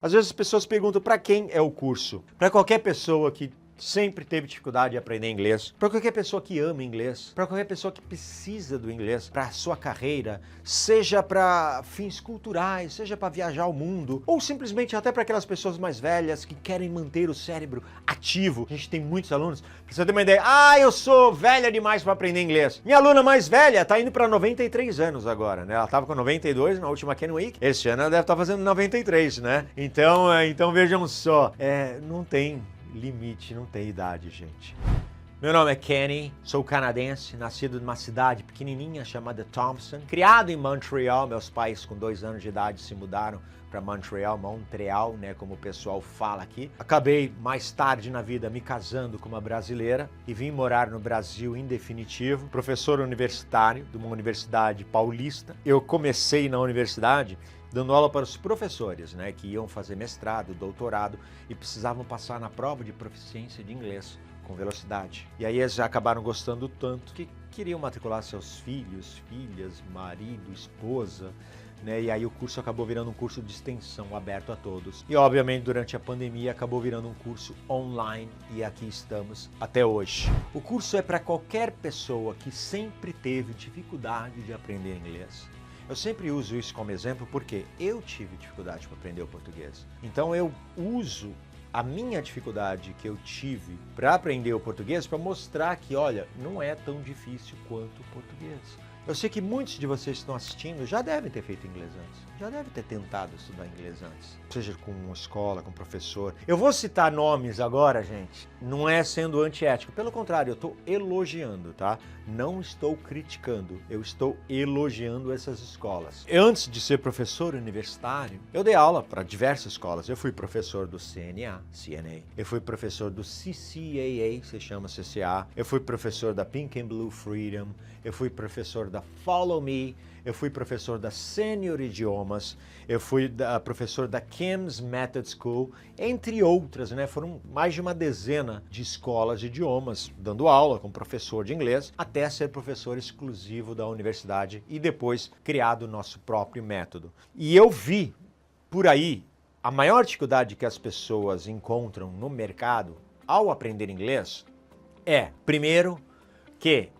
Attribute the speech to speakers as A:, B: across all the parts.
A: Às vezes as pessoas perguntam para quem é o curso. Para qualquer pessoa que sempre teve dificuldade de aprender inglês, para qualquer pessoa que ama inglês, para qualquer pessoa que precisa do inglês para a sua carreira, seja para fins culturais, seja para viajar ao mundo, ou simplesmente até para aquelas pessoas mais velhas que querem manter o cérebro ativo. A gente tem muitos alunos, pra você ter uma ideia, eu sou velha demais para aprender inglês. Minha aluna mais velha tá indo para 93 anos agora, né? Ela tava com 92 na última Ken Week, esse ano ela deve estar fazendo 93, né? Então vejam só, não tem limite, não tem idade, gente. Meu nome é Kenny, sou canadense, nascido numa cidade pequenininha chamada Thompson, criado em Montreal. Meus pais com 2 anos de idade se mudaram para Montreal, né, como o pessoal fala aqui. Acabei mais tarde na vida me casando com uma brasileira e vim morar no Brasil em definitivo, professor universitário de uma universidade paulista. Eu comecei na universidade dando aula para os professores, né, que iam fazer mestrado, doutorado e precisavam passar na prova de proficiência de inglês com velocidade. E aí eles acabaram gostando tanto que queriam matricular seus filhos, filhas, marido, esposa, né, e aí o curso acabou virando um curso de extensão aberto a todos. E obviamente durante a pandemia acabou virando um curso online e aqui estamos até hoje. O curso é para qualquer pessoa que sempre teve dificuldade de aprender inglês. Eu sempre uso isso como exemplo porque eu tive dificuldade para aprender o português. Então eu uso a minha dificuldade que eu tive para aprender o português para mostrar que, olha, não é tão difícil quanto o português. Eu sei que muitos de vocês que estão assistindo já devem ter feito inglês antes, já devem ter tentado estudar inglês antes, seja com uma escola, com um professor. Eu vou citar nomes agora, gente, não é sendo antiético, pelo contrário, eu estou elogiando, tá? Não estou criticando, eu estou elogiando essas escolas. Antes de ser professor universitário, eu dei aula para diversas escolas. Eu fui professor do CNA, eu fui professor do CCAA, se chama CCA, eu fui professor da Pink and Blue Freedom, eu fui professor da Follow Me, eu fui professor da Senior Idiomas, eu fui professor da Kim's Method School, entre outras, né? Foram mais de uma dezena de escolas de idiomas, dando aula como professor de inglês, até ser professor exclusivo da universidade e depois criado o nosso próprio método. E eu vi por aí a maior dificuldade que as pessoas encontram no mercado ao aprender inglês é, primeiro, que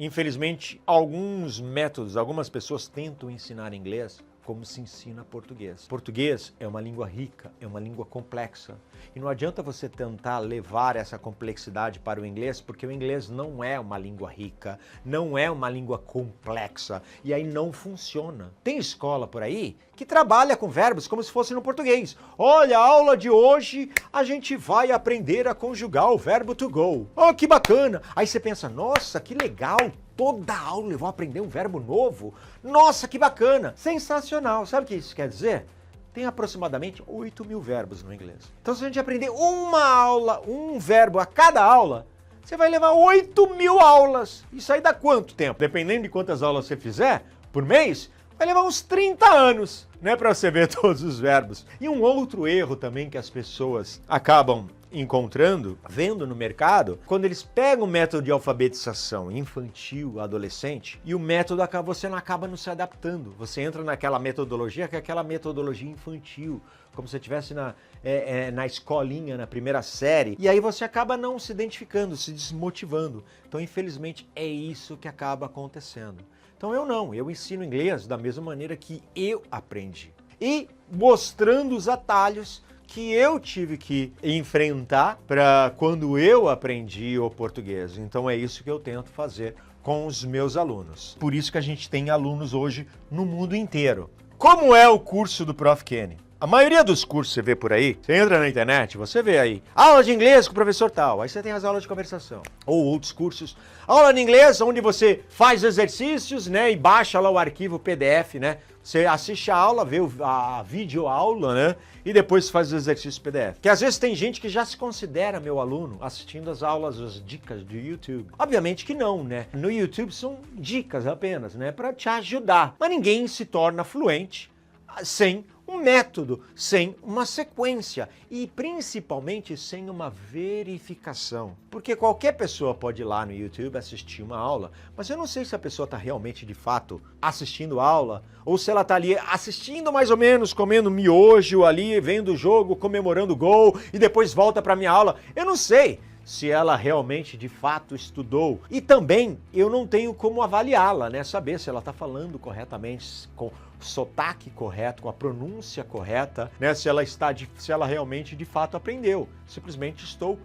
A: infelizmente, alguns métodos, algumas pessoas tentam ensinar inglês como se ensina português. Português é uma língua rica, é uma língua complexa. E não adianta você tentar levar essa complexidade para o inglês, porque o inglês não é uma língua rica, não é uma língua complexa, e aí não funciona. Tem escola por aí que trabalha com verbos como se fosse no português. Olha, a aula de hoje a gente vai aprender a conjugar o verbo to go. Oh, que bacana! Aí você pensa, nossa, que legal! Toda aula eu vou aprender um verbo novo? Nossa, que bacana! Sensacional! Sabe o que isso quer dizer? Tem aproximadamente 8.000 verbos no inglês. Então se a gente aprender uma aula, um verbo a cada aula, você vai levar 8.000 aulas. Isso aí dá quanto tempo? Dependendo de quantas aulas você fizer por mês, vai levar uns 30 anos, né, para você ver todos os verbos. E um outro erro também que as pessoas acabam encontrando, vendo no mercado, quando eles pegam o método de alfabetização infantil, adolescente, e o método você não acaba não se adaptando. Você entra naquela metodologia que é aquela metodologia infantil, como se você estivesse na escolinha, na primeira série, e aí você acaba não se identificando, se desmotivando. Então, infelizmente, é isso que acaba acontecendo. Então eu ensino inglês da mesma maneira que eu aprendi. E mostrando os atalhos que eu tive que enfrentar para quando eu aprendi o português. Então é isso que eu tento fazer com os meus alunos. Por isso que a gente tem alunos hoje no mundo inteiro. Como é o curso do Prof. Kenny? A maioria dos cursos você vê por aí, você entra na internet, você vê aí, aula de inglês com o professor tal, aí você tem as aulas de conversação. Ou outros cursos, aula de inglês onde você faz exercícios, né, e baixa lá o arquivo PDF, né, você assiste a aula, vê a videoaula, né, e depois faz o exercício PDF. Que às vezes tem gente que já se considera meu aluno assistindo as aulas, as dicas do YouTube. Obviamente que não, né, no YouTube são dicas apenas, né, para te ajudar. Mas ninguém se torna fluente sem um método, sem uma sequência e principalmente sem uma verificação. Porque qualquer pessoa pode ir lá no YouTube assistir uma aula, mas eu não sei se a pessoa está realmente de fato assistindo a aula ou se ela está ali assistindo mais ou menos, comendo miojo ali, vendo o jogo, comemorando o gol e depois volta para minha aula. Eu não sei se ela realmente de fato estudou. E também eu não tenho como avaliá-la, né? Saber se ela está falando corretamente, com o sotaque correto, com a pronúncia correta, né? Se ela realmente de fato aprendeu. Simplesmente estou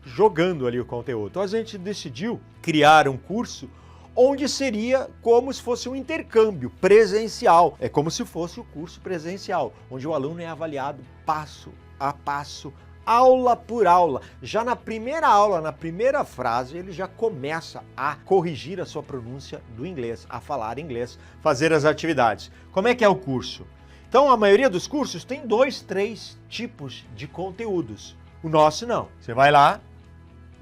A: jogando ali o conteúdo. Então a gente decidiu criar um curso onde seria como se fosse um intercâmbio presencial. É como se fosse o curso presencial, onde o aluno é avaliado passo a passo, aula por aula. Já na primeira aula, na primeira frase, ele já começa a corrigir a sua pronúncia do inglês, a falar inglês, fazer as atividades. Como é que é o curso? Então, a maioria dos cursos tem 2, 3 tipos de conteúdos. O nosso não. Você vai lá,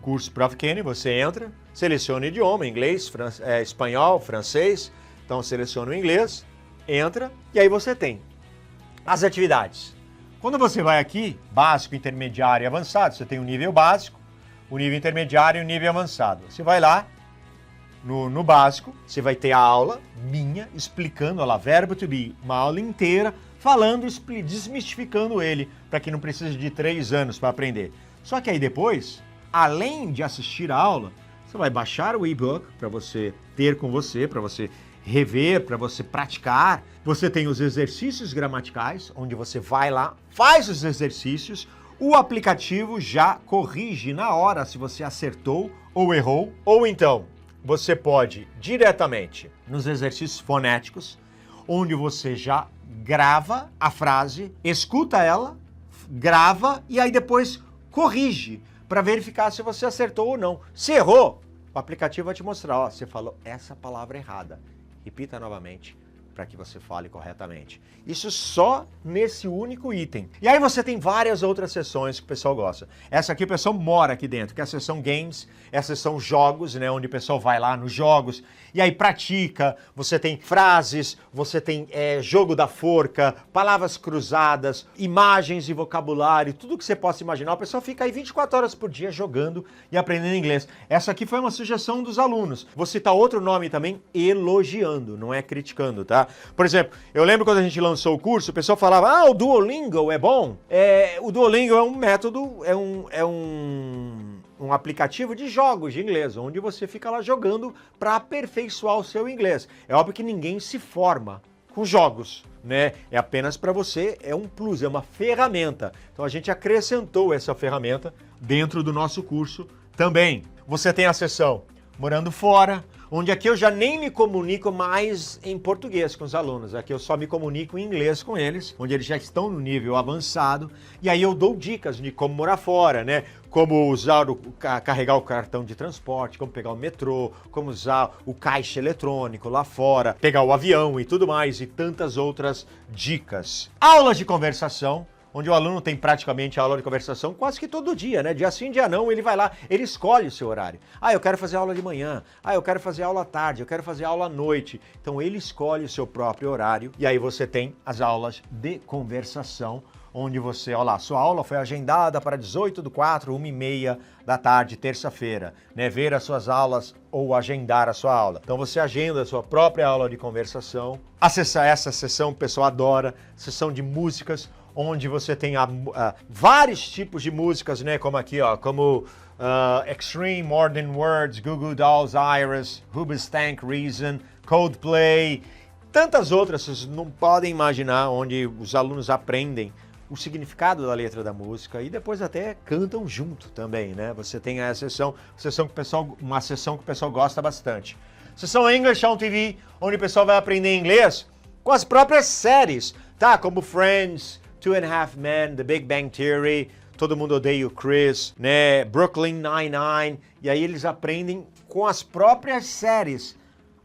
A: curso Prof. Kenny, você entra, seleciona o idioma, inglês, espanhol, francês. Então, seleciona o inglês, entra e aí você tem as atividades. Quando você vai aqui, básico, intermediário e avançado, você tem o nível básico, o nível intermediário e o nível avançado. Você vai lá, no básico, você vai ter a aula minha, explicando, olha lá, verbo to be, uma aula inteira, falando, desmistificando ele, para que não precise de 3 anos para aprender. Só que aí depois, além de assistir a aula, você vai baixar o e-book para você ter com você, para você rever, para você praticar. Você tem os exercícios gramaticais, onde você vai lá, faz os exercícios, o aplicativo já corrige na hora se você acertou ou errou. Ou então, você pode diretamente nos exercícios fonéticos, onde você já grava a frase, escuta ela, grava e aí depois corrige para verificar se você acertou ou não. Se errou, o aplicativo vai te mostrar, ó, você falou essa palavra errada. Repita novamente para que você fale corretamente. Isso só nesse único item. E aí você tem várias outras sessões que o pessoal gosta. Essa aqui o pessoal mora aqui dentro, que é a sessão games, é a sessão jogos, né, onde o pessoal vai lá nos jogos e aí pratica. Você tem frases, você tem jogo da forca, palavras cruzadas, imagens e vocabulário, tudo que você possa imaginar. O pessoal fica aí 24 horas por dia jogando e aprendendo inglês. Essa aqui foi uma sugestão dos alunos. Vou citar outro nome também, elogiando, não é criticando, tá? Por exemplo, eu lembro quando a gente lançou o curso, o pessoal falava, o Duolingo é bom. O Duolingo é um método, é um aplicativo de jogos de inglês, onde você fica lá jogando para aperfeiçoar o seu inglês. É óbvio que ninguém se forma com jogos, né? É apenas para você, é um plus, é uma ferramenta. Então a gente acrescentou essa ferramenta dentro do nosso curso também. Você tem a seção Morando Fora, onde aqui eu já nem me comunico mais em português com os alunos, aqui eu só me comunico em inglês com eles, onde eles já estão no nível avançado, e aí eu dou dicas de como morar fora, né? Como usar carregar o cartão de transporte, como pegar o metrô, como usar o caixa eletrônico lá fora, pegar o avião e tudo mais, e tantas outras dicas. Aulas de conversação, onde o aluno tem praticamente aula de conversação quase que todo dia, né? Dia sim, dia não, ele vai lá, ele escolhe o seu horário. Eu quero fazer aula de manhã, eu quero fazer aula à tarde, eu quero fazer aula à noite. Então ele escolhe o seu próprio horário e aí você tem as aulas de conversação, onde você, olha lá, sua aula foi agendada para 18/4, 1h30 da tarde, terça-feira, né? Ver as suas aulas ou agendar a sua aula. Então você agenda a sua própria aula de conversação. Essa sessão o pessoal adora, sessão de músicas, onde você tem vários tipos de músicas, né? Como aqui, ó, como Extreme Modern Words, Goo Goo Dolls, Iris, Hoobastank, Reason, Coldplay, tantas outras, vocês não podem imaginar, onde os alunos aprendem o significado da letra da música e depois até cantam junto também, né? Você tem a uma sessão que o pessoal gosta bastante. Sessão English on TV, onde o pessoal vai aprender inglês com as próprias séries, tá? Como Friends, Two and a Half Men, The Big Bang Theory, Todo Mundo Odeia o Chris, né? Brooklyn Nine-Nine, e aí eles aprendem com as próprias séries.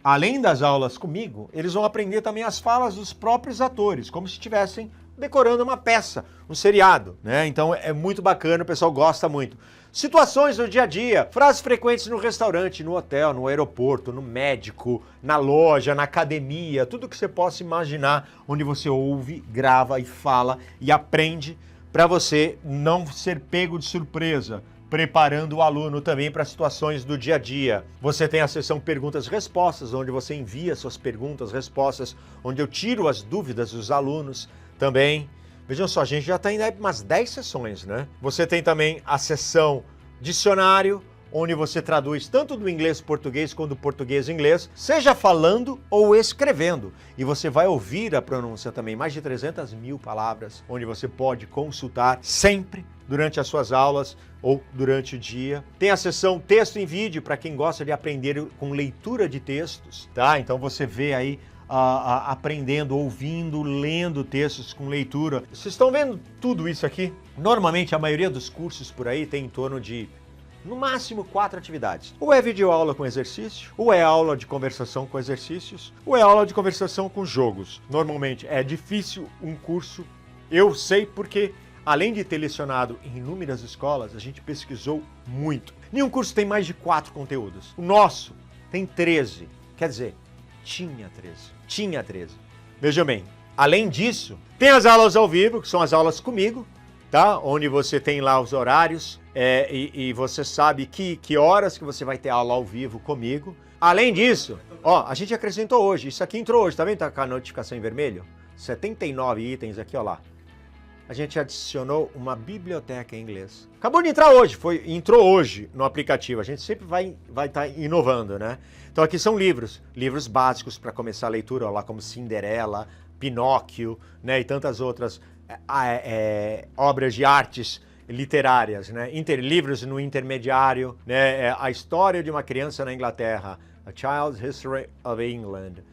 A: Além das aulas comigo, eles vão aprender também as falas dos próprios atores, como se estivessem decorando uma peça, um seriado, né? Então é muito bacana, o pessoal gosta muito. Situações do dia a dia, frases frequentes no restaurante, no hotel, no aeroporto, no médico, na loja, na academia, tudo que você possa imaginar, onde você ouve, grava e fala e aprende para você não ser pego de surpresa, preparando o aluno também para situações do dia a dia. Você tem a seção perguntas e respostas, onde você envia suas perguntas, respostas, onde eu tiro as dúvidas dos alunos também. Vejam só, a gente já está indo aí umas 10 sessões, né? Você tem também a seção dicionário, onde você traduz tanto do inglês para português quanto do português e inglês, seja falando ou escrevendo. E você vai ouvir a pronúncia também, mais de 300 mil palavras, onde você pode consultar sempre durante as suas aulas ou durante o dia. Tem a seção texto em vídeo, para quem gosta de aprender com leitura de textos, tá? Então você vê aí aprendendo, ouvindo, lendo textos com leitura. Vocês estão vendo tudo isso aqui? Normalmente a maioria dos cursos por aí tem em torno de no máximo 4 atividades. Ou é videoaula com exercício, ou é aula de conversação com exercícios, ou é aula de conversação com jogos. Normalmente é difícil um curso, eu sei porque, além de ter lecionado em inúmeras escolas, a gente pesquisou muito. Nenhum curso tem mais de 4 conteúdos. O nosso tem 13, quer dizer, tinha 13. Veja bem, além disso, tem as aulas ao vivo, que são as aulas comigo, tá? Onde você tem lá os horários e você sabe que horas que você vai ter aula ao vivo comigo. Além disso, ó, a gente acrescentou hoje, isso aqui entrou hoje, tá vendo? Tá com a notificação em vermelho? 79 itens aqui, ó lá. A gente adicionou uma biblioteca em inglês. Acabou de entrar hoje, entrou hoje no aplicativo. A gente sempre vai estar inovando, né? Então aqui são livros básicos para começar a leitura, ó, lá como Cinderela, Pinóquio, né? E tantas outras obras de artes literárias, né? Livros no intermediário, né? A história de uma criança na Inglaterra, A Child's History of England.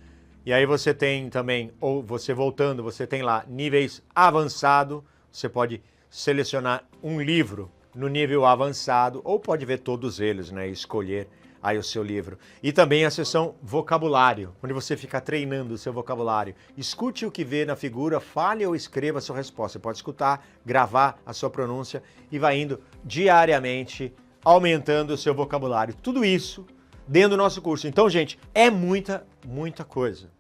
A: E aí você tem também, ou você voltando, você tem lá níveis avançado, você pode selecionar um livro no nível avançado, ou pode ver todos eles, né, e escolher aí o seu livro. E também a seção vocabulário, onde você fica treinando o seu vocabulário. Escute o que vê na figura, fale ou escreva a sua resposta. Você pode escutar, gravar a sua pronúncia e vai indo diariamente aumentando o seu vocabulário. Tudo isso dentro do nosso curso. Então, gente, é muita coisa.